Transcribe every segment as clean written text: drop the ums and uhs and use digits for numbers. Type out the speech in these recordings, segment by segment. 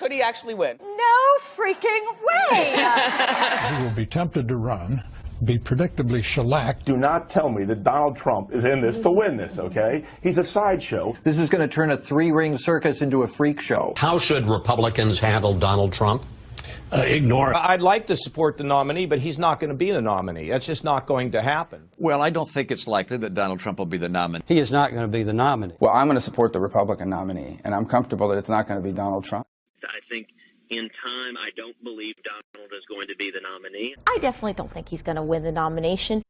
Could he actually win? No freaking way! He will be tempted to run, be predictably shellacked. Do not tell me that Donald Trump is in this to win this, okay? He's a sideshow. This is going to turn a three-ring circus into a freak show. How should Republicans handle Donald Trump? Ignore it. I'd like to support the nominee, but he's not going to be the nominee. That's just not going to happen. Well, I don't think it's likely that Donald Trump will be the nominee. He is not going to be the nominee. Well, I'm going to support the Republican nominee, and I'm comfortable that it's not going to be Donald Trump. I think in time, I don't believe Donald is going to be the nominee. I definitely don't think he's going to win the nomination.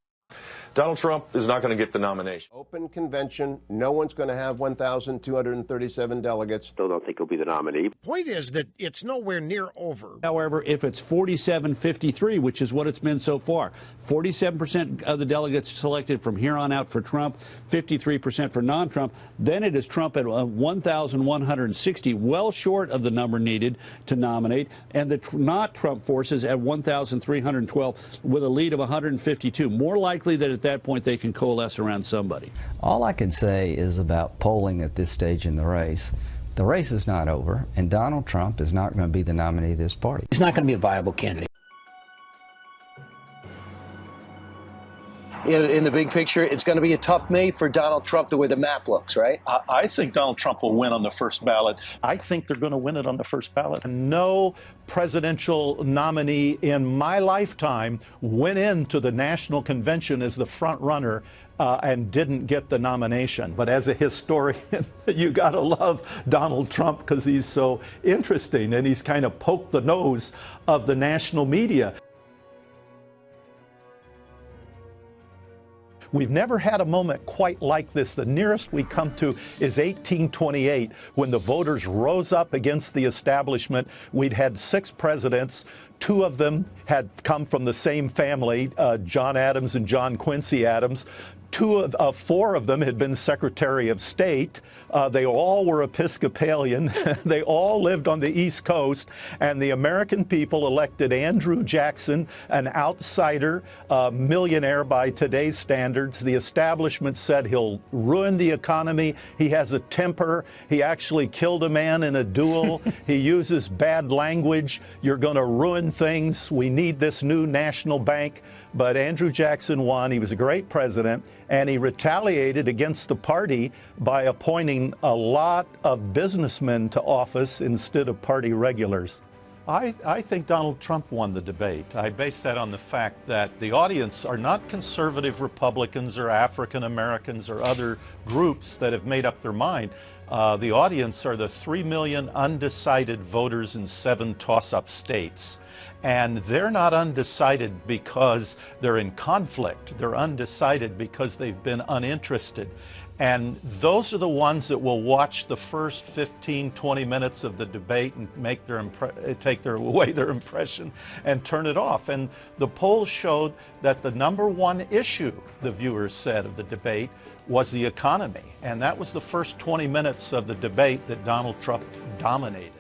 Donald Trump is not going to get the nomination. Open convention. No one's going to have 1,237 delegates. Still don't think he'll be the nominee. Point is that it's nowhere near over. However, if it's 47-53, which is what it's been so far, 47% of the delegates selected from here on out for Trump, 53% for non-Trump, then it is Trump at 1,160, well short of the number needed to nominate, and the not Trump forces at 1,312 with a lead of 152. More likely that at that point they can coalesce around somebody. All I can say is about polling at this stage in the race is not over, and Donald Trump is not going to be the nominee of this party. He's not going to be a viable candidate. In the big picture, it's going to be a tough May for Donald Trump the way the map looks, right? I think Donald Trump will win on the first ballot. I think they're going to win it on the first ballot. No presidential nominee in my lifetime went into the national convention as the front runner and didn't get the nomination. But as a historian, you got to love Donald Trump because he's so interesting and he's kind of poked the nose of the national media. We've never had a moment quite like this. The nearest we come to is 1828, when the voters rose up against the establishment. We'd had 6 presidents. 2 of them had come from the same family, John Adams and John Quincy Adams. 4 of them had been Secretary of State. They all were Episcopalian. They all lived on the East Coast. And the American people elected Andrew Jackson, an outsider, millionaire by today's standards. The establishment said he'll ruin the economy. He has a temper. He actually killed a man in a duel. He uses bad language. You're going to ruin things. We need this new national bank. But Andrew Jackson won. He was a great president, and he retaliated against the party by appointing a lot of businessmen to office instead of party regulars. I think Donald Trump won the debate. I base that on the fact that the audience are not conservative Republicans or African Americans or other groups that have made up their mind. The audience are the 3 million undecided voters in 7 toss-up states. And they're not undecided because they're in conflict. They're undecided because they've been uninterested. And those are the ones that will watch the first 15, 20 minutes of the debate and make take away their impression and turn it off. And the polls showed that the number one issue, the viewers said, of the debate was the economy. And that was the first 20 minutes of the debate that Donald Trump dominated.